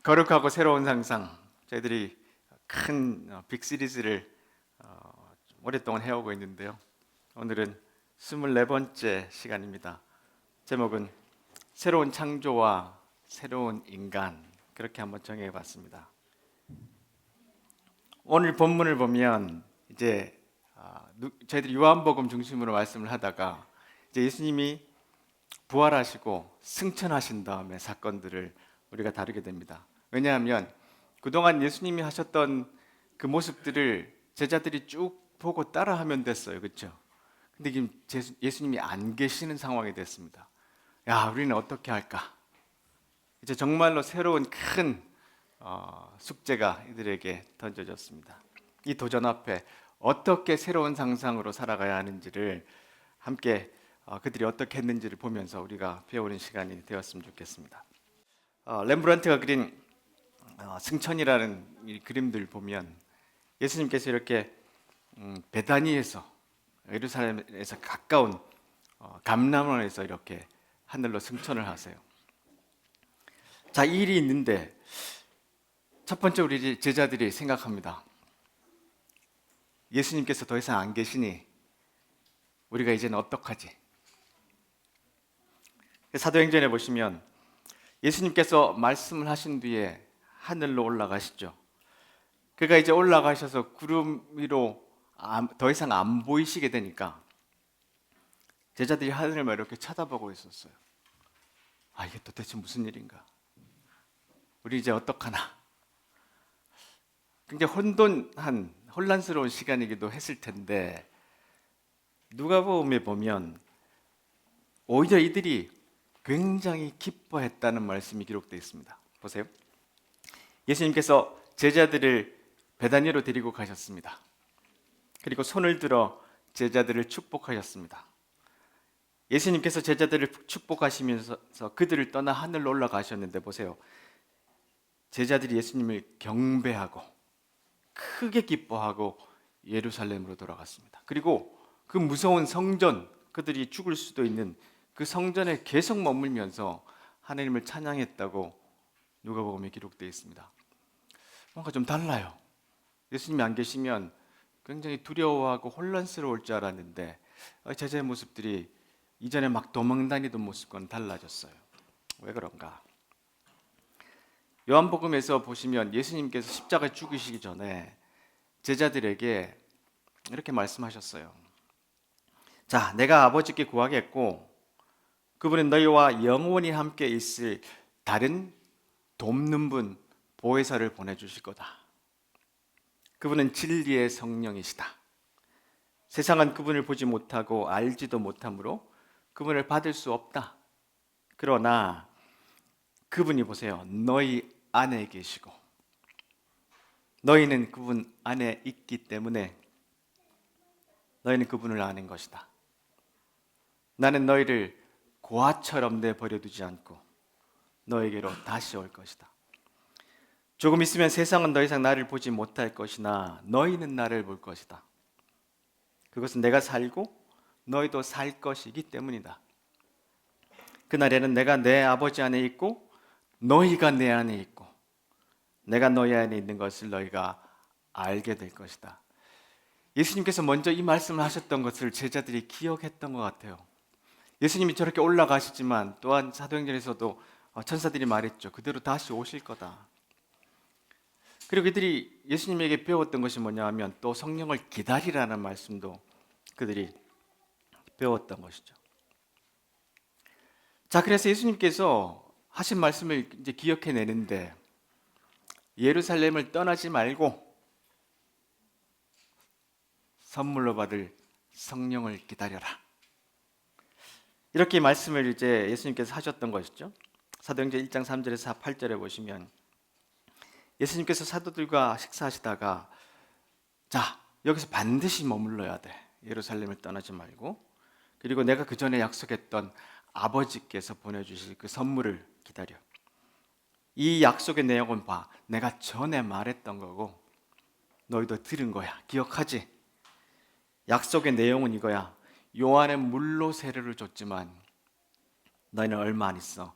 거룩하고 새로운 상상, 저희들이 큰 빅시리즈를 오랫동안 해오고 있는데요. 오늘은 24번째 시간입니다. 제목은 새로운 창조와 새로운 인간, 그렇게 한번 정해봤습니다. 오늘 본문을 보면 이제 저희들이 요한복음 중심으로 말씀을 하다가 이제 예수님이 부활하시고 승천하신 다음에 사건들을 우리가 다루게 됩니다. 왜냐하면 그동안 예수님이 하셨던 그 모습들을 제자들이 쭉 보고 따라하면 됐어요. 그렇죠? 근데 지금 예수님이 안 계시는 상황이 됐습니다. 야, 우리는 어떻게 할까? 이제 정말로 새로운 큰 숙제가 이들에게 던져졌습니다. 이 도전 앞에 어떻게 새로운 상상으로 살아가야 하는지를 함께 그들이 어떻게 했는지를 보면서 우리가 배우는 시간이 되었으면 좋겠습니다. 렘브란트가 그린 승천이라는 이 그림들 보면 예수님께서 이렇게 베다니에서 예루살렘에서 가까운 감람원에서 이렇게 하늘로 승천을 하세요. 자, 이 일이 있는데 첫 번째 우리 제자들이 생각합니다. 예수님께서 더 이상 안 계시니 우리가 이제는 어떡하지? 사도행전에 보시면 예수님께서 말씀을 하신 뒤에 하늘로 올라가시죠. 그가 이제 올라가셔서 구름 위로 더 이상 안 보이시게 되니까 제자들이 하늘을 이렇게 쳐다보고 있었어요. 아, 이게 도대체 무슨 일인가? 우리 이제 어떡하나? 굉장히 혼란스러운 시간이기도 했을 텐데 누가복음에 보면 오히려 이들이 굉장히 기뻐했다는 말씀이 기록되어 있습니다. 보세요. 예수님께서 제자들을 베다니로 데리고 가셨습니다. 그리고 손을 들어 제자들을 축복하셨습니다. 예수님께서 제자들을 축복하시면서 그들을 떠나 하늘로 올라가셨는데 보세요. 제자들이 예수님을 경배하고 크게 기뻐하고 예루살렘으로 돌아갔습니다. 그리고 그 무서운 성전, 그들이 죽을 수도 있는 그 성전에 계속 머물면서 하나님을 찬양했다고 누가복음에 기록되어 있습니다. 뭔가 좀 달라요. 예수님이 안 계시면 굉장히 두려워하고 혼란스러울 줄 알았는데 제자의 모습들이 이전에 막 도망다니던 모습과는 달라졌어요. 왜 그런가? 요한복음에서 보시면 예수님께서 십자가에 죽으시기 전에 제자들에게 이렇게 말씀하셨어요. 자, 내가 아버지께 구하겠고 그분은 너희와 영원히 함께 있을 다른 돕는 분, 보혜사를 보내주실 거다. 그분은 진리의 성령이시다. 세상은 그분을 보지 못하고 알지도 못하므로 그분을 받을 수 없다. 그러나 그분이 보세요. 너희 안에 계시고 너희는 그분 안에 있기 때문에 너희는 그분을 아는 것이다. 나는 너희를 고아처럼 내버려두지 않고 너에게로 다시 올 것이다. 조금 있으면 세상은 더 이상 나를 보지 못할 것이나 너희는 나를 볼 것이다. 그것은 내가 살고 너희도 살 것이기 때문이다. 그날에는 내가 내 아버지 안에 있고 너희가 내 안에 있고 내가 너희 안에 있는 것을 너희가 알게 될 것이다. 예수님께서 먼저 이 말씀을 하셨던 것을 제자들이 기억했던 것 같아요. 예수님이 저렇게 올라가시지만 또한 사도행전에서도 천사들이 말했죠. 그대로 다시 오실 거다. 그리고 그들이 예수님에게 배웠던 것이 뭐냐 하면 또 성령을 기다리라는 말씀도 그들이 배웠던 것이죠. 자, 그래서 예수님께서 하신 말씀을 이제 기억해내는데 예루살렘을 떠나지 말고 선물로 받을 성령을 기다려라. 이렇게 말씀을 이제 예수님께서 하셨던 것이죠. 사도행전 1장 3절에서 8절에 보시면 예수님께서 사도들과 식사하시다가 자, 여기서 반드시 머물러야 돼. 예루살렘을 떠나지 말고. 그리고 내가 그 전에 약속했던 아버지께서 보내주실 그 선물을 기다려. 이 약속의 내용은 봐. 내가 전에 말했던 거고 너희도 들은 거야. 기억하지? 약속의 내용은 이거야. 요한은 물로 세례를 줬지만 너희는 얼마 안 있어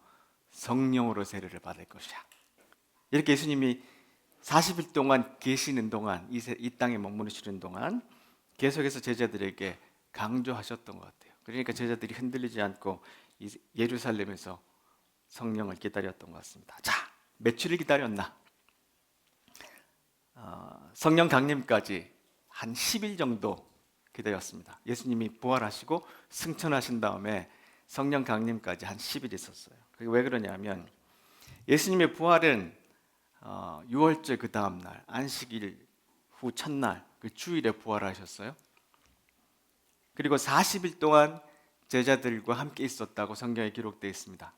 성령으로 세례를 받을 것이야. 이렇게 예수님이 40일 동안 계시는 동안, 이 땅에 머무르시는 동안 계속해서 제자들에게 강조하셨던 것 같아요. 그러니까 제자들이 흔들리지 않고 예루살렘에서 성령을 기다렸던 것 같습니다. 자, 며칠을 기다렸나? 성령 강림까지 한 10일 정도 기다렸습니다. 예수님이 부활하시고 승천하신 다음에 성령 강림까지 한 10일 있었어요. 그게 왜 그러냐면 예수님의 부활은 6월절 그 다음 날 안식일 후 첫날 그 주일에 부활하셨어요. 그리고 40일 동안 제자들과 함께 있었다고 성경에 기록되어 있습니다.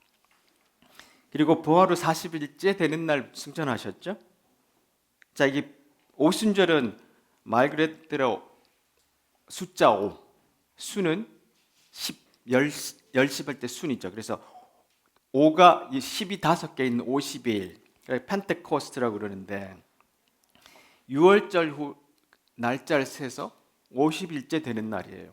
그리고 부활 후 40일째 되는 날 승천하셨죠. 자, 이게 오순절은 말 그대로 숫자 5, 수는 10할 때 순이죠. 그래서 5가 10이 5개 있는 50일, 펜테코스트라고 그러는데 6월절 후 날짜를 세서 50일째 되는 날이에요.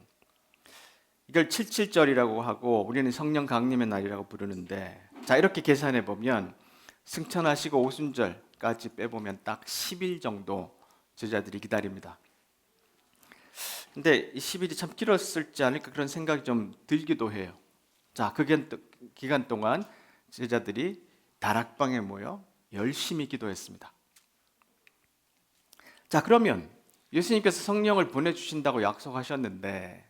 이걸 77절이라고 하고 우리는 성령 강림의 날이라고 부르는데, 자, 이렇게 계산해 보면 승천하시고 오순절까지 빼보면 딱 10일 정도 제자들이 기다립니다. 근데 이 10일이 참 길었을지 않을까 그런 생각이 좀 들기도 해요. 자, 그 기간 동안 제자들이 다락방에 모여 열심히 기도했습니다. 자, 그러면 예수님께서 성령을 보내주신다고 약속하셨는데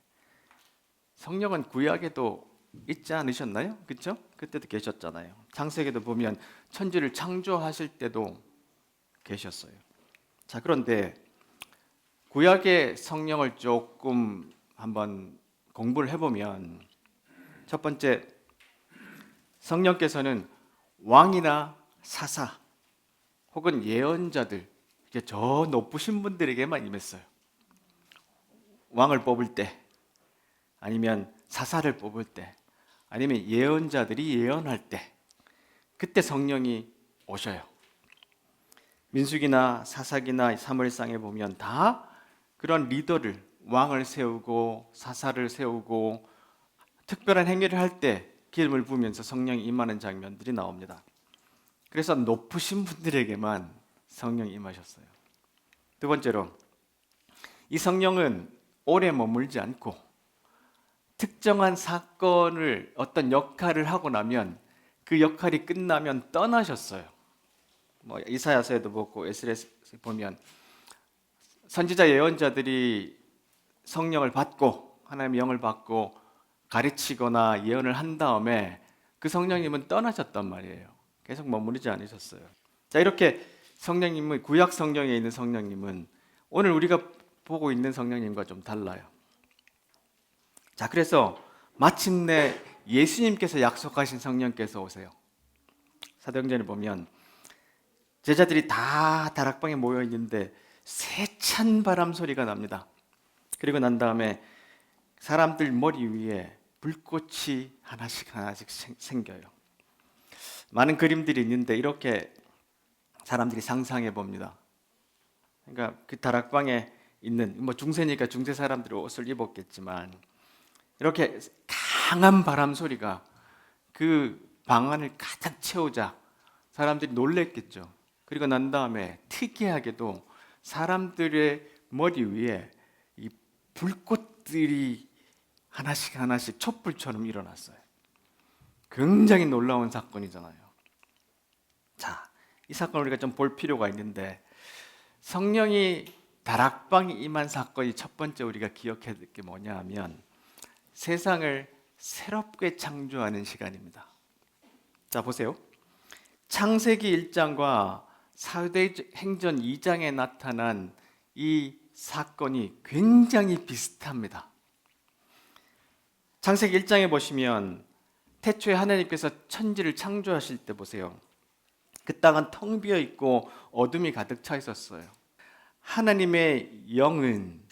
성령은 구약에도 있지 않으셨나요? 그렇죠? 그때도 계셨잖아요. 창세기도 보면 천지를 창조하실 때도 계셨어요. 자, 그런데 구약의 성령을 조금 한번 공부를 해보면 첫 번째, 성령께서는 왕이나 사사 혹은 예언자들, 저 높으신 분들에게만 임했어요. 왕을 뽑을 때, 아니면 사사를 뽑을 때, 아니면 예언자들이 예언할 때, 그때 성령이 오셔요. 민수기나 사사기나 사무엘상에 보면 다 그런 리더를, 왕을 세우고 사사를 세우고 특별한 행위를 할 때 기름을 부으면서 성령이 임하는 장면들이 나옵니다. 그래서 높으신 분들에게만 성령이 임하셨어요. 두 번째로, 이 성령은 오래 머물지 않고 특정한 사건을, 어떤 역할을 하고 나면 그 역할이 끝나면 떠나셨어요. 이사야서에도 보고 에스겔에 보면 선지자 예언자들이 성령을 받고 하나님의 영을 받고 가르치거나 예언을 한 다음에 그 성령님은 떠나셨단 말이에요. 계속 머무르지 않으셨어요. 자, 이렇게 성령님은, 구약 성경에 있는 성령님은 오늘 우리가 보고 있는 성령님과 좀 달라요. 자, 그래서 마침내 예수님께서 약속하신 성령께서 오세요. 사도행전에 보면 제자들이 다 다락방에 모여 있는데 세찬 바람 소리가 납니다. 그리고 난 다음에 사람들 머리 위에 불꽃이 하나씩 생겨요. 많은 그림들이 있는데 이렇게 사람들이 상상해 봅니다. 그러니까 그 다락방에 있는, 중세니까 중세 사람들이 옷을 입었겠지만 이렇게 강한 바람 소리가 그 방 안을 가득 채우자 사람들이 놀랬겠죠. 그리고 난 다음에 특이하게도 사람들의 머리 위에 이 불꽃들이 하나씩 촛불처럼 일어났어요. 굉장히 놀라운 사건이잖아요. 자, 이 사건을 우리가 좀 볼 필요가 있는데, 성령이 다락방에 임한 사건이 첫 번째 우리가 기억해야 될 게 뭐냐 하면 세상을 새롭게 창조하는 시간입니다. 자, 보세요. 창세기 1장과 사도행전 2장에 나타난 이 사건이 굉장히 비슷합니다. 창세기 1장에 보시면 태초에 하나님께서 천지를 창조하실 때 보세요. 그 땅은 텅 비어 있고 어둠이 가득 차 있었어요. 하나님의 영은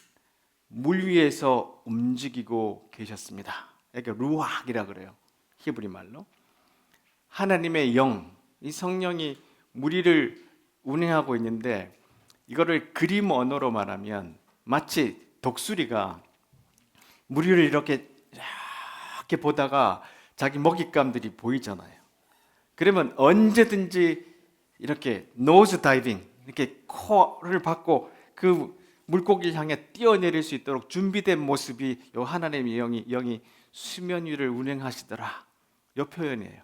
물 위에서 움직이고 계셨습니다. 이렇게 루악이라 그래요. 히브리 말로. 하나님의 영, 이 성령이 물 위를 운행하고 있는데, 이거를 그림 언어로 말하면 마치 독수리가 물 위를 이렇게 보다가 자기 먹잇감들이 보이잖아요. 그러면 언제든지 이렇게 노즈 다이빙, 이렇게 코를 받고 그 물고기를 향해 뛰어내릴 수 있도록 준비된 모습이 요 하나님의 영이 수면 위를 운행하시더라. 요 표현이에요.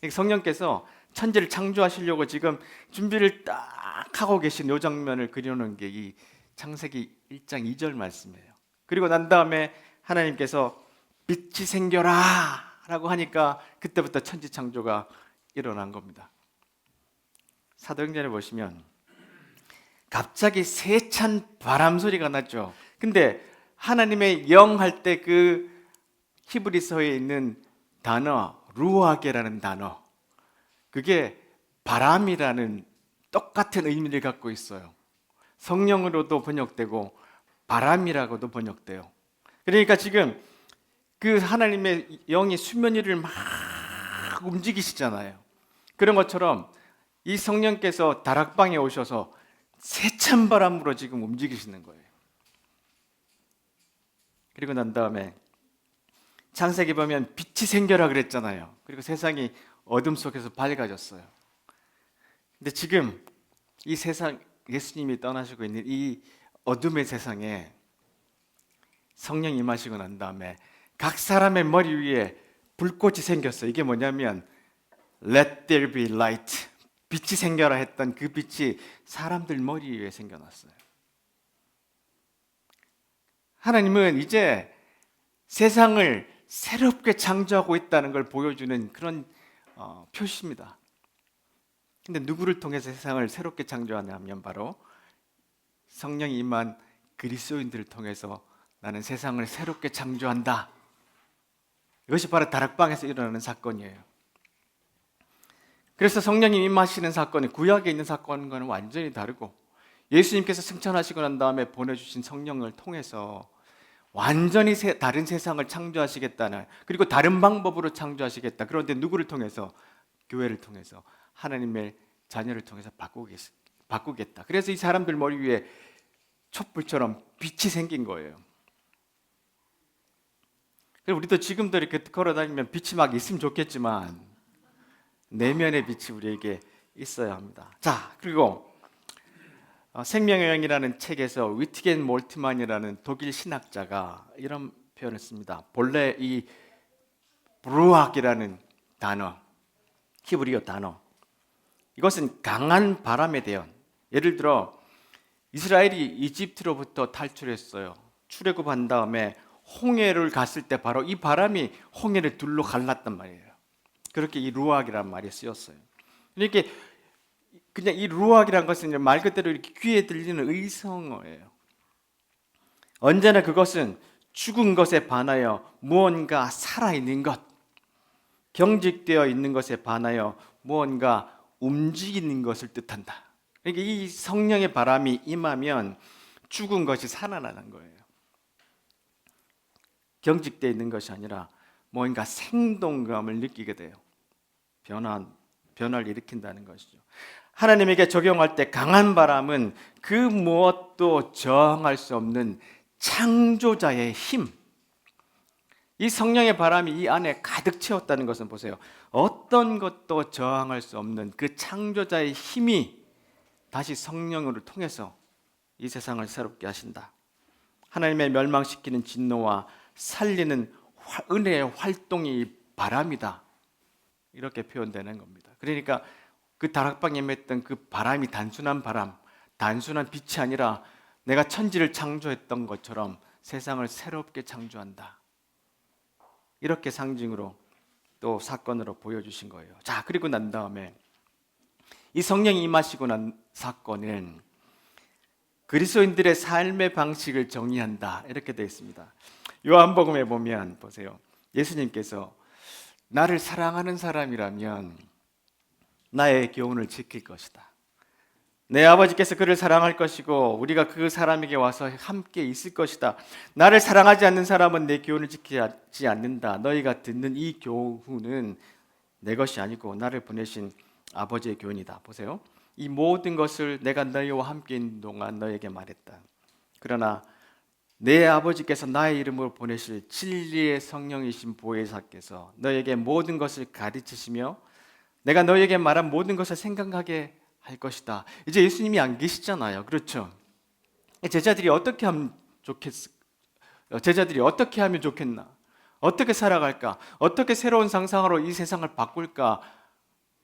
성령께서 천지를 창조하시려고 지금 준비를 딱 하고 계신 요 장면을 그려놓은 게 이 창세기 1장 2절 말씀이에요. 그리고 난 다음에 하나님께서 빛이 생겨라 라고 하니까 그때부터 천지 창조가 일어난 겁니다. 사도행전에 보시면 갑자기 세찬 바람 소리가 났죠. 근데 하나님의 영 할 때 그 히브리서에 있는 단어 루아게라는 단어, 그게 바람이라는 똑같은 의미를 갖고 있어요. 성령으로도 번역되고 바람이라고도 번역돼요. 그러니까 지금 그 하나님의 영이 수면 위를 막 움직이시잖아요. 그런 것처럼 이 성령께서 다락방에 오셔서 세찬 바람으로 지금 움직이시는 거예요. 그리고 난 다음에 창세기 보면 빛이 생겨라 그랬잖아요. 그리고 세상이 어둠 속에서 밝아졌어요. 근데 지금 이 세상, 예수님이 떠나시고 있는 이 어둠의 세상에 성령이 임하시고 난 다음에 각 사람의 머리 위에 불꽃이 생겼어요. 이게 뭐냐면 Let there be light, 빛이 생겨라 했던 그 빛이 사람들 머리 위에 생겨났어요. 하나님은 이제 세상을 새롭게 창조하고 있다는 걸 보여주는 그런 표시입니다. 근데 누구를 통해서 세상을 새롭게 창조하냐면 바로 성령이 임한 그리스도인들을 통해서 나는 세상을 새롭게 창조한다. 이것이 바로 다락방에서 일어나는 사건이에요. 그래서 성령이 임하시는 사건이 구약에 있는 사건과는 완전히 다르고 예수님께서 승천하시고 난 다음에 보내주신 성령을 통해서 완전히 다른 세상을 창조하시겠다는, 그리고 다른 방법으로 창조하시겠다. 그런데 누구를 통해서? 교회를 통해서, 하나님의 자녀를 통해서 바꾸겠다. 그래서 이 사람들 머리 위에 촛불처럼 빛이 생긴 거예요. 우리도 지금도 이렇게 걸어다니면 빛이 막 있으면 좋겠지만 내면의 빛이 우리에게 있어야 합니다. 자, 그리고 생명의 영이라는 책에서 위트겐 몰트만이라는 독일 신학자가 이런 표현을 씁니다. 본래 이 브루악이라는 단어, 히브리어 단어, 이것은 강한 바람에 대한, 예를 들어 이스라엘이 이집트로부터 탈출했어요. 출애굽한 다음에 홍해를 갔을 때 바로 이 바람이 홍해를 둘로 갈랐단 말이에요. 그렇게 이 루악이라는 말이 쓰였어요. 이렇게 그냥 이 루악이라는 것은 말 그대로 이렇게 귀에 들리는 의성어예요. 언제나 그것은 죽은 것에 반하여 무언가 살아있는 것, 경직되어 있는 것에 반하여 무언가 움직이는 것을 뜻한다. 그러니까 이 성령의 바람이 임하면 죽은 것이 살아나는 거예요. 경직되어 있는 것이 아니라 뭔가 생동감을 느끼게 돼요. 변화를 일으킨다는 것이죠. 하나님에게 적용할 때 강한 바람은 그 무엇도 저항할 수 없는 창조자의 힘. 이 성령의 바람이 이 안에 가득 채웠다는 것은 보세요. 어떤 것도 저항할 수 없는 그 창조자의 힘이 다시 성령으로 통해서 이 세상을 새롭게 하신다. 하나님의 멸망시키는 진노와 살리는 은혜의 활동이 바람이다. 이렇게 표현되는 겁니다. 그러니까 그 다락방에 임했던 그 바람이 단순한 바람, 단순한 빛이 아니라 내가 천지를 창조했던 것처럼 세상을 새롭게 창조한다. 이렇게 상징으로 또 사건으로 보여주신 거예요. 자, 그리고 난 다음에 이 성령이 임하시고 난 사건은 그리스도인들의 삶의 방식을 정의한다. 이렇게 되어 있습니다. 요한복음에 보면 보세요. 예수님께서 나를 사랑하는 사람이라면 나의 교훈을 지킬 것이다. 내 아버지께서 그를 사랑할 것이고 우리가 그 사람에게 와서 함께 있을 것이다. 나를 사랑하지 않는 사람은 내 교훈을 지키지 않는다. 너희가 듣는 이 교훈은 내 것이 아니고 나를 보내신 아버지의 교훈이다. 보세요. 이 모든 것을 내가 너희와 함께 있는 동안 너에게 말했다. 그러나 내 아버지께서 나의 이름으로 보내실 진리의 성령이신 보혜사께서 너에게 모든 것을 가르치시며 내가 너에게 말한 모든 것을 생각하게 할 것이다. 이제 예수님이 안 계시잖아요. 그렇죠? 제자들이 어떻게 하면 제자들이 어떻게 하면 좋겠나? 어떻게 살아갈까? 어떻게 새로운 상상으로 이 세상을 바꿀까?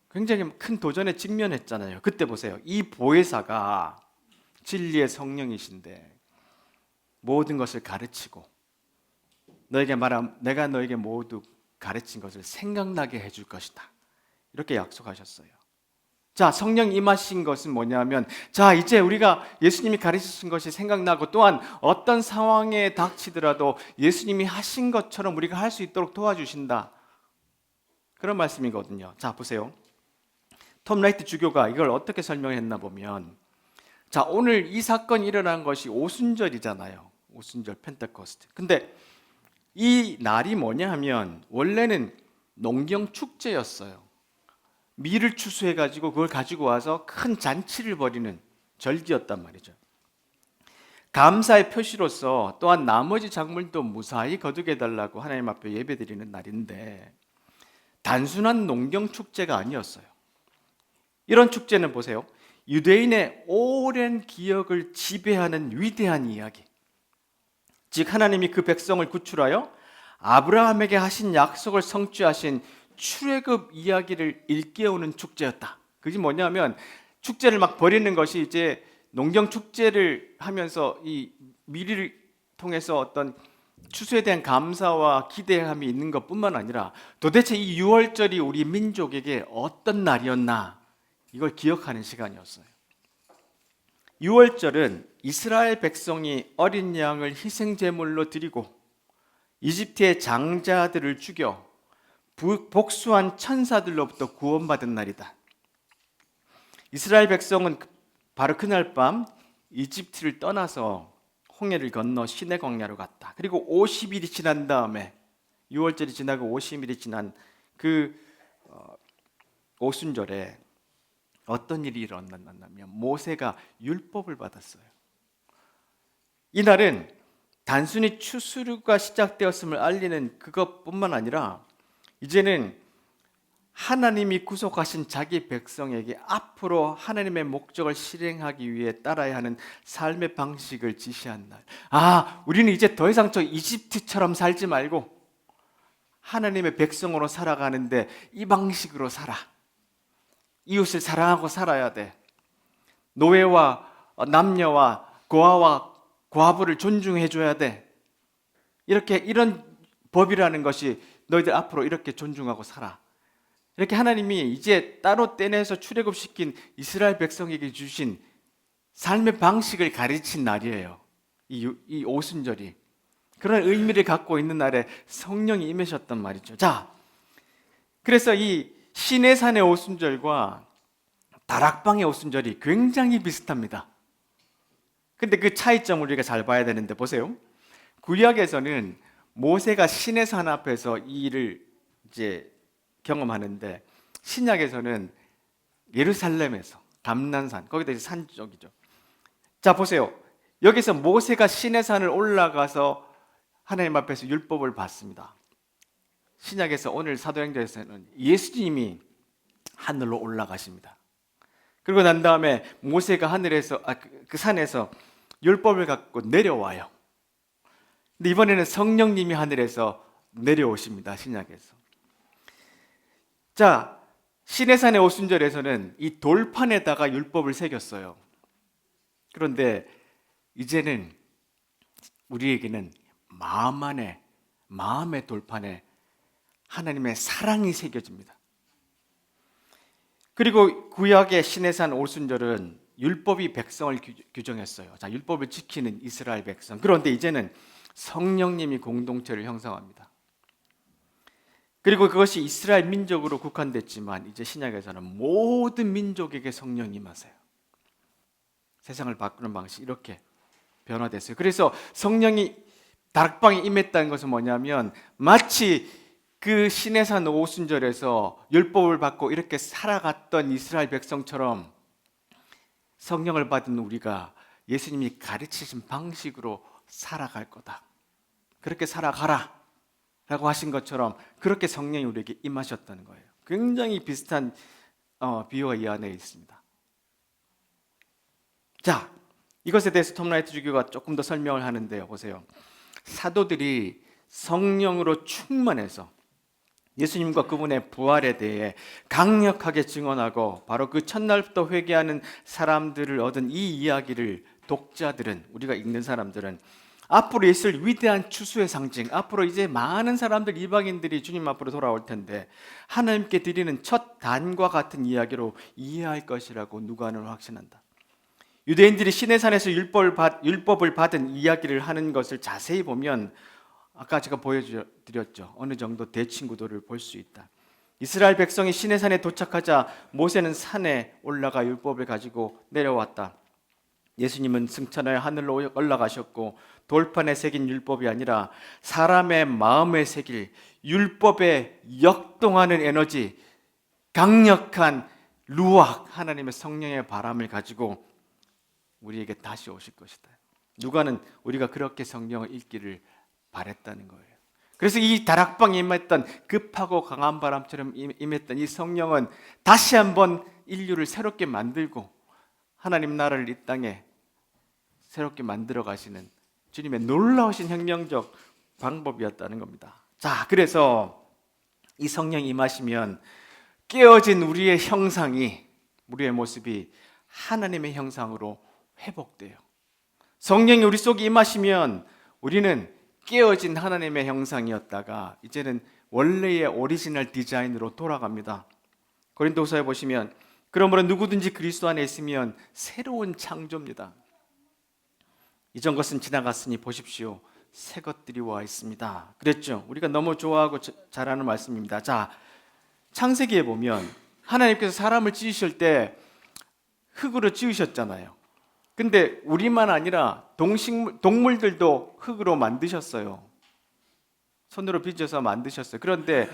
굉장히 큰 도전에 직면했잖아요. 그때 보세요. 이 보혜사가 진리의 성령이신데 모든 것을 가르치고 너에게 말한 내가 너에게 모두 가르친 것을 생각나게 해줄 것이다. 이렇게 약속하셨어요. 자, 성령 임하신 것은 뭐냐면, 자, 이제 우리가 예수님이 가르치신 것이 생각나고 또한 어떤 상황에 닥치더라도 예수님이 하신 것처럼 우리가 할 수 있도록 도와주신다. 그런 말씀이거든요. 자, 보세요. 톰 라이트 주교가 이걸 어떻게 설명했나 보면, 자, 오늘 이 사건이 일어난 것이 오순절이잖아요. 오순절 펜테코스트. 근데 이 날이 뭐냐 하면 원래는 농경 축제였어요. 밀을 추수해가지고 그걸 가지고 와서 큰 잔치를 벌이는 절기였단 말이죠. 감사의 표시로서 또한 나머지 작물도 무사히 거두게해달라고 하나님 앞에 예배드리는 날인데 단순한 농경 축제가 아니었어요. 이런 축제는 보세요. 유대인의 오랜 기억을 지배하는 위대한 이야기, 즉 하나님이 그 백성을 구출하여 아브라함에게 하신 약속을 성취하신 출애굽 이야기를 일깨우는 축제였다. 그게 뭐냐면 축제를 막 벌이는 것이 이제 농경 축제를 하면서 이 미리를 통해서 어떤 추수에 대한 감사와 기대함이 있는 것뿐만 아니라 도대체 이 유월절이 우리 민족에게 어떤 날이었나 이걸 기억하는 시간이었어요. 유월절은 이스라엘 백성이 어린 양을 희생 제물로 드리고 이집트의 장자들을 죽여 복수한 천사들로부터 구원받은 날이다. 이스라엘 백성은 바로 그날 밤 이집트를 떠나서 홍해를 건너 시내 광야로 갔다. 그리고 50일이 지난 다음에 6월절이 지나고 50일이 지난 그 오순절에 어떤 일이 일어났냐면 모세가 율법을 받았어요. 이날은 단순히 추수가 시작되었음을 알리는 그것뿐만 아니라 이제는 하나님이 구속하신 자기 백성에게 앞으로 하나님의 목적을 실행하기 위해 따라야 하는 삶의 방식을 지시한 날. 아, 우리는 이제 더 이상 저 이집트처럼 살지 말고 하나님의 백성으로 살아가는데 이 방식으로 살아. 이웃을 사랑하고 살아야 돼. 노예와 남녀와 고아와 과부를 존중해 줘야 돼. 이런 법이라는 것이 너희들 앞으로 이렇게 존중하고 살아. 이렇게 하나님이 이제 따로 떼내서 출애굽시킨 이스라엘 백성에게 주신 삶의 방식을 가르친 날이에요. 이 오순절이. 그런 의미를 갖고 있는 날에 성령이 임하셨단 말이죠. 자, 그래서 이 시내산의 오순절과 다락방의 오순절이 굉장히 비슷합니다. 근데 그 차이점을 우리가 잘 봐야 되는데 보세요. 구약에서는 모세가 시내산 앞에서 이 일을 이제 경험하는데 신약에서는 예루살렘에서 감난산, 거기다 이제 산 쪽이죠. 자, 보세요. 여기서 모세가 시내산을 올라가서 하나님 앞에서 율법을 받습니다. 신약에서 오늘 사도행전에서는 예수님이 하늘로 올라가십니다. 그리고 난 다음에 모세가 하늘에서 그 산에서 율법을 갖고 내려와요. 근데 이번에는 성령님이 하늘에서 내려오십니다. 신약에서. 자, 시내산의 오순절에서는 이 돌판에다가 율법을 새겼어요. 그런데 이제는 우리에게는 마음의 돌판에 하나님의 사랑이 새겨집니다. 그리고 구약의 시내산 오순절은 율법이 백성을 규정했어요. 자, 율법을 지키는 이스라엘 백성. 그런데 이제는 성령님이 공동체를 형성합니다. 그리고 그것이 이스라엘 민족으로 국한됐지만 이제 신약에서는 모든 민족에게 성령이 임하세요. 세상을 바꾸는 방식이 이렇게 변화됐어요. 그래서 성령이 다락방에 임했다는 것은 뭐냐면 마치 그 시내산 오순절에서 율법을 받고 이렇게 살아갔던 이스라엘 백성처럼 성령을 받은 우리가 예수님이 가르치신 방식으로 살아갈 거다. 그렇게 살아가라 라고 하신 것처럼 그렇게 성령이 우리에게 임하셨다는 거예요. 굉장히 비슷한 비유가 이 안에 있습니다. 자, 이것에 대해서 톰 라이트 주교가 조금 더 설명을 하는데요. 보세요. 사도들이 성령으로 충만해서 예수님과 그분의 부활에 대해 강력하게 증언하고 바로 그 첫날부터 회개하는 사람들을 얻은 이 이야기를 독자들은, 우리가 읽는 사람들은 앞으로 있을 위대한 추수의 상징, 앞으로 이제 많은 사람들, 이방인들이 주님 앞으로 돌아올 텐데 하나님께 드리는 첫 단과 같은 이야기로 이해할 것이라고 누가는 확신한다. 유대인들이 시내산에서 율법을 받은 이야기를 하는 것을 자세히 보면 아까 제가 보여드렸죠. 어느 정도 대칭 구도를 볼 수 있다. 이스라엘 백성이 시내산에 도착하자 모세는 산에 올라가 율법을 가지고 내려왔다. 예수님은 승천하여 하늘로 올라가셨고 돌판에 새긴 율법이 아니라 사람의 마음에 새길 율법에 역동하는 에너지, 강력한 루악, 하나님의 성령의 바람을 가지고 우리에게 다시 오실 것이다. 누가는 우리가 그렇게 성경을 읽기를 바랬다는 거예요. 그래서 이 다락방에 임했던, 급하고 강한 바람처럼 임했던 이 성령은 다시 한번 인류를 새롭게 만들고 하나님 나라를 이 땅에 새롭게 만들어 가시는 주님의 놀라우신 혁명적 방법이었다는 겁니다. 자, 그래서 이 성령이 임하시면 깨어진 우리의 형상이, 우리의 모습이 하나님의 형상으로 회복돼요. 성령이 우리 속에 임하시면 우리는 깨어진 하나님의 형상이었다가 이제는 원래의 오리지널 디자인으로 돌아갑니다. 고린도서에 보시면 그러므로 누구든지 그리스도 안에 있으면 새로운 창조입니다. 이전 것은 지나갔으니 보십시오, 새 것들이 와 있습니다. 그랬죠. 우리가 너무 좋아하고 잘 아는 말씀입니다. 자, 창세기에 보면 하나님께서 사람을 지으실 때 흙으로 지으셨잖아요. 근데 우리만 아니라 동물들도 흙으로 만드셨어요. 손으로 빚어서 만드셨어요. 그런데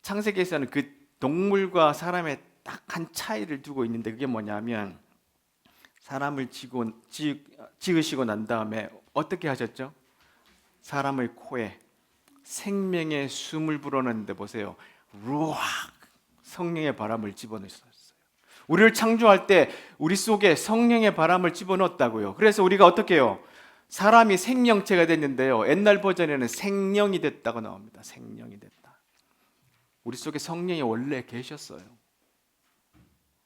창세기에서는 그 동물과 사람의 딱 한 차이를 두고 있는데 그게 뭐냐면 사람을 지으시고 난 다음에 어떻게 하셨죠? 사람의 코에 생명의 숨을 불어넣는데 보세요. 루악, 성령의 바람을 집어넣으셨어요. 우리를 창조할 때 우리 속에 성령의 바람을 집어넣었다고요. 그래서 우리가 어떻게 해요? 사람이 생명체가 됐는데요. 옛날 버전에는 생령이 됐다고 나옵니다. 생령이 됐다. 우리 속에 성령이 원래 계셨어요.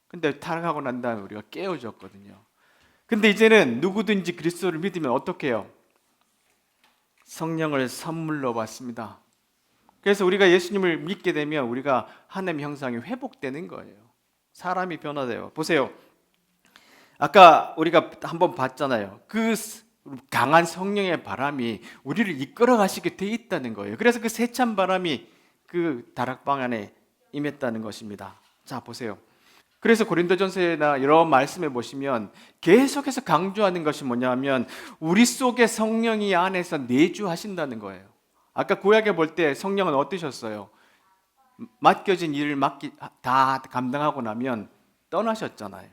근데 타락하고 난 다음에 우리가 깨어졌거든요. 근데 이제는 누구든지 그리스도를 믿으면 어떻게 해요? 성령을 선물로 받습니다. 그래서 우리가 예수님을 믿게 되면 우리가 하나님의 형상이 회복되는 거예요. 사람이 변화돼요. 보세요. 아까 우리가 한번 봤잖아요. 그 강한 성령의 바람이 우리를 이끌어 가시게 돼 있다는 거예요. 그래서 그 세찬 바람이 그 다락방 안에 임했다는 것입니다. 자, 보세요. 그래서 고린도전서나 여러 말씀에 보시면 계속해서 강조하는 것이 뭐냐면 우리 속에 성령이 안에서 내주하신다는 거예요. 아까 구약에 볼 때 성령은 어떠셨어요? 맡겨진 일을 다 감당하고 나면 떠나셨잖아요.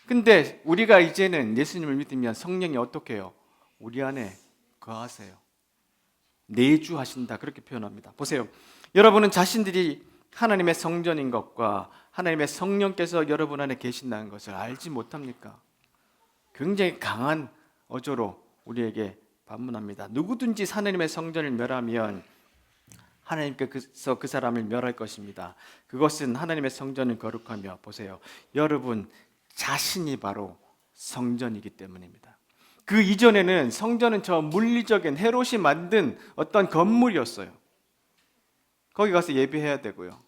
근데 우리가 이제는 예수님을 믿으면 성령이 어떻게 해요? 우리 안에 거하세요. 내주하신다, 그렇게 표현합니다. 보세요. 여러분은 자신들이 하나님의 성전인 것과 하나님의 성령께서 여러분 안에 계신다는 것을 알지 못합니까? 굉장히 강한 어조로 우리에게 반문합니다. 누구든지 하나님의 성전을 멸하면 하나님께서 그 사람을 멸할 것입니다. 그것은 하나님의 성전을 거룩하며, 보세요, 여러분 자신이 바로 성전이기 때문입니다. 그 이전에는 성전은 저 물리적인 헤롯이 만든 어떤 건물이었어요. 거기 가서 예배해야 되고요.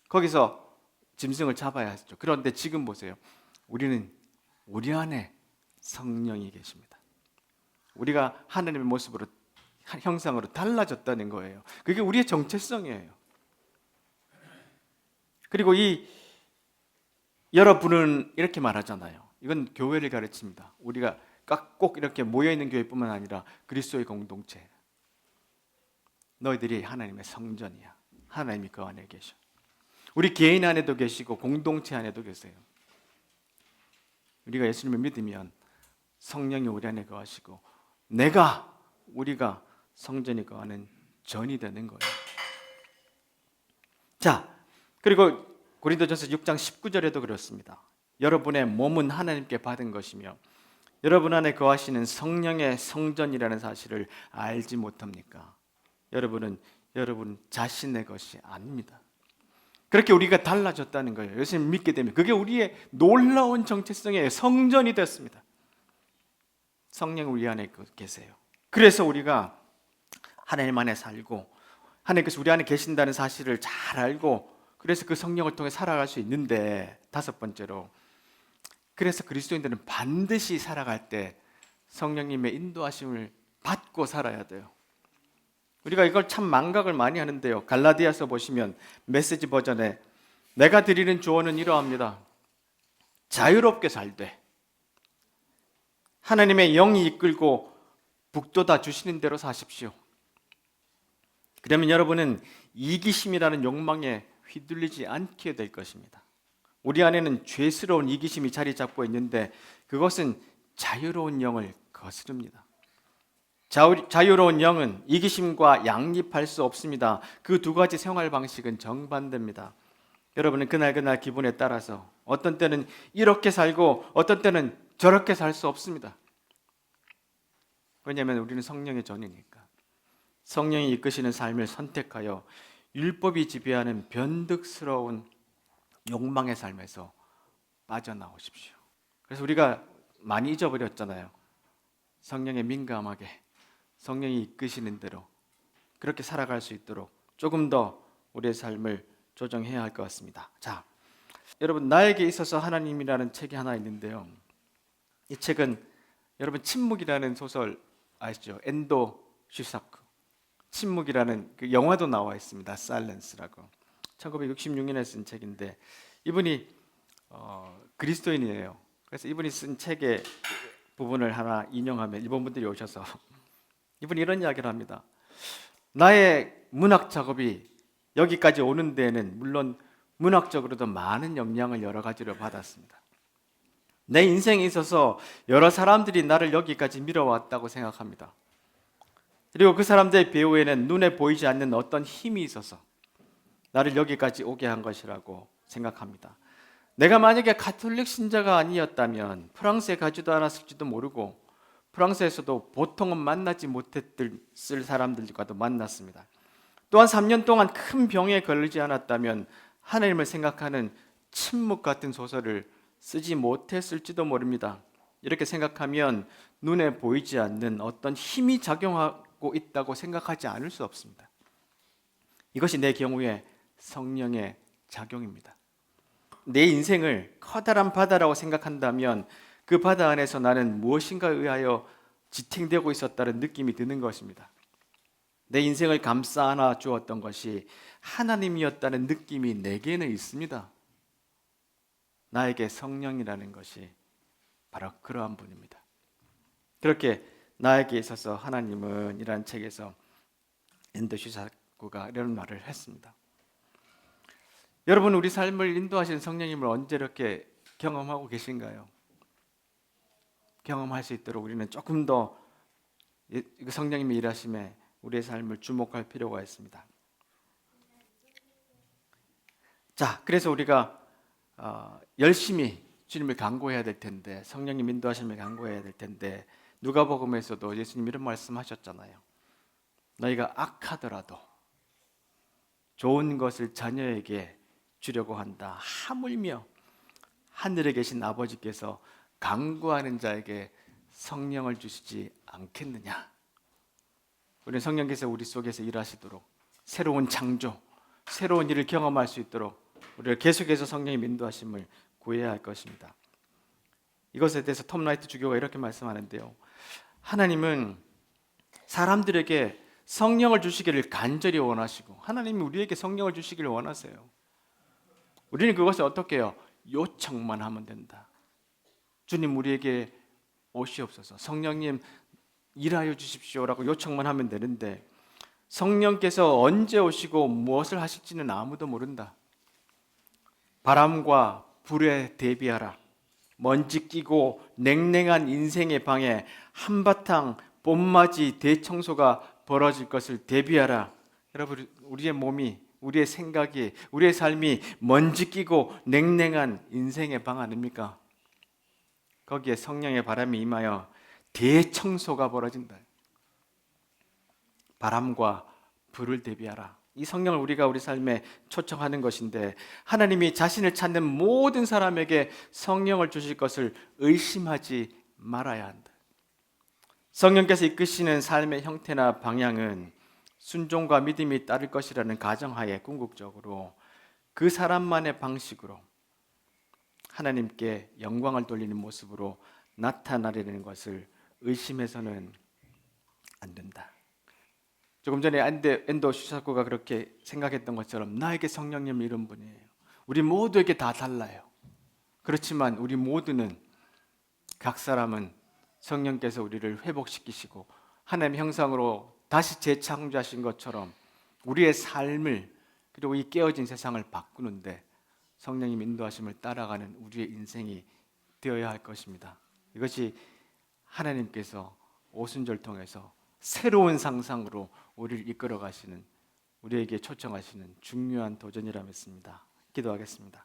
거기서 짐승을 잡아야 했죠. 그런데 지금 보세요. 우리는 우리 안에 성령이 계십니다. 우리가 하나님의 모습으로, 형상으로 달라졌다는 거예요. 그게 우리의 정체성이에요. 그리고 여러분은 이렇게 말하잖아요. 이건 교회를 가르칩니다. 우리가 꼭 이렇게 모여있는 교회뿐만 아니라 그리스도의 공동체. 너희들이 하나님의 성전이야. 하나님이 그 안에 계셔. 우리 개인 안에도 계시고 공동체 안에도 계세요. 우리가 예수님을 믿으면 성령이 우리 안에 거하시고 우리가 성전이 거하는 전이 되는 거예요. 자, 그리고 고린도전서 6장 19절에도 그렇습니다. 여러분의 몸은 하나님께 받은 것이며 여러분 안에 거하시는 성령의 성전이라는 사실을 알지 못합니까? 여러분은 여러분 자신의 것이 아닙니다. 그렇게 우리가 달라졌다는 거예요. 예수님 믿게 되면 그게 우리의 놀라운 정체성의 성전이 됐습니다. 성령 우리 안에 계세요. 그래서 우리가 하나님 안에 살고 하나님께서 우리 안에 계신다는 사실을 잘 알고 그래서 그 성령을 통해 살아갈 수 있는데, 다섯 번째로, 그래서 그리스도인들은 반드시 살아갈 때 성령님의 인도하심을 받고 살아야 돼요. 우리가 이걸 참 망각을 많이 하는데요. 갈라디아서 보시면 메시지 버전에 내가 드리는 조언은 이러합니다. 자유롭게 살되 하나님의 영이 이끌고 북돋아 주시는 대로 사십시오. 그러면 여러분은 이기심이라는 욕망에 휘둘리지 않게 될 것입니다. 우리 안에는 죄스러운 이기심이 자리 잡고 있는데 그것은 자유로운 영을 거스릅니다. 자유로운 영은 이기심과 양립할 수 없습니다. 그 두 가지 생활 방식은 정반대입니다. 여러분은 그날 기분에 따라서 어떤 때는 이렇게 살고 어떤 때는 저렇게 살 수 없습니다. 왜냐하면 우리는 성령의 전이니까. 성령이 이끄시는 삶을 선택하여 율법이 지배하는 변덕스러운 욕망의 삶에서 빠져나오십시오. 그래서 우리가 많이 잊어버렸잖아요. 성령에 민감하게 성령이 이끄시는 대로 그렇게 살아갈 수 있도록 조금 더 우리의 삶을 조정해야 할 것 같습니다. 자, 여러분, 나에게 있어서 하나님이라는 책이 하나 있는데요. 이 책은 여러분 침묵이라는 소설 아시죠? 엔도 슈사크. 침묵이라는 그 영화도 나와 있습니다. 사일런스라고. 1966년에 쓴 책인데 이분이 그리스도인이에요. 그래서 이분이 쓴 책의 부분을 하나 인용하면 일본 분들이 오셔서 이분이 이런 이야기를 합니다. 나의 문학 작업이 여기까지 오는 데에는 물론 문학적으로도 많은 영향을 여러 가지로 받았습니다. 내 인생에 있어서 여러 사람들이 나를 여기까지 밀어왔다고 생각합니다. 그리고 그 사람들의 배후에는 눈에 보이지 않는 어떤 힘이 있어서 나를 여기까지 오게 한 것이라고 생각합니다. 내가 만약에 가톨릭 신자가 아니었다면 프랑스에 가지도 않았을지도 모르고 프랑스에서도 보통은 만나지 못했을 사람들과도 만났습니다. 또한 3년 동안 큰 병에 걸리지 않았다면 하나님을 생각하는 침묵 같은 소설을 쓰지 못했을지도 모릅니다. 이렇게 생각하면 눈에 보이지 않는 어떤 힘이 작용하고 있다고 생각하지 않을 수 없습니다. 이것이 내 경우에 성령의 작용입니다. 내 인생을 커다란 바다라고 생각한다면 그 바다 안에서 나는 무엇인가에 의하여 지탱되고 있었다는 느낌이 드는 것입니다. 내 인생을 감싸 안아 주었던 것이 하나님이었다는 느낌이 내게는 있습니다. 나에게 성령이라는 것이 바로 그러한 분입니다. 그렇게 나에게 있어서 하나님은 이라는 책에서 엔도 슈사쿠가 이런 말을 했습니다. 여러분, 우리 삶을 인도하시는 성령님을 언제 이렇게 경험하고 계신가요? 경험할 수 있도록 우리는 조금 더 성령님의 일하심에 우리의 삶을 주목할 필요가 있습니다. 자, 그래서 우리가 열심히 주님을 간구해야 될 텐데, 성령님 인도하심을 간구해야 될 텐데, 누가복음에서도 예수님 이런 말씀하셨잖아요. 너희가 악하더라도 좋은 것을 자녀에게 주려고 한다. 하물며 하늘에 계신 아버지께서 간구하는 자에게 성령을 주시지 않겠느냐. 우리는 성령께서 우리 속에서 일하시도록 새로운 창조, 새로운 일을 경험할 수 있도록 우리가 계속해서 성령의 인도하심을 구해야 할 것입니다. 이것에 대해서 톰 라이트 주교가 이렇게 말씀하는데요. 하나님은 사람들에게 성령을 주시기를 간절히 원하시고 하나님이 우리에게 성령을 주시기를 원하세요. 우리는 그것을 어떻게 해요? 요청만 하면 된다. 주님, 우리에게 오시옵소서. 성령님 일하여 주십시오라고 요청만 하면 되는데 성령께서 언제 오시고 무엇을 하실지는 아무도 모른다. 바람과 불에 대비하라. 먼지 끼고 냉랭한 인생의 방에 한바탕 봄맞이 대청소가 벌어질 것을 대비하라. 여러분, 우리의 몸이 우리의 생각이, 우리의 삶이 먼지 끼고 냉랭한 인생의 방 아닙니까? 거기에 성령의 바람이 임하여 대청소가 벌어진다. 바람과 불을 대비하라. 이 성령을 우리가 우리 삶에 초청하는 것인데, 하나님이 자신을 찾는 모든 사람에게 성령을 주실 것을 의심하지 말아야 한다. 성령께서 이끄시는 삶의 형태나 방향은 순종과 믿음이 따를 것이라는 가정하에 궁극적으로 그 사람만의 방식으로 하나님께 영광을 돌리는 모습으로 나타나려는 것을 의심해서는 안 된다. 조금 전에 엔도 슈사코가 그렇게 생각했던 것처럼 나에게 성령님 이런 분이에요. 우리 모두에게 다 달라요. 그렇지만 우리 모두는, 각 사람은 성령께서 우리를 회복시키시고 하나님의 형상으로 다시 재창조하신 것처럼 우리의 삶을, 그리고 이 깨어진 세상을 바꾸는데 성령님 인도하심을 따라가는 우리의 인생이 되어야 할 것입니다. 이것이 하나님께서 오순절 통해서 새로운 상상으로 우리를 이끌어 가시는, 우리에게 초청하시는 중요한 도전이라 믿습니다. 기도하겠습니다.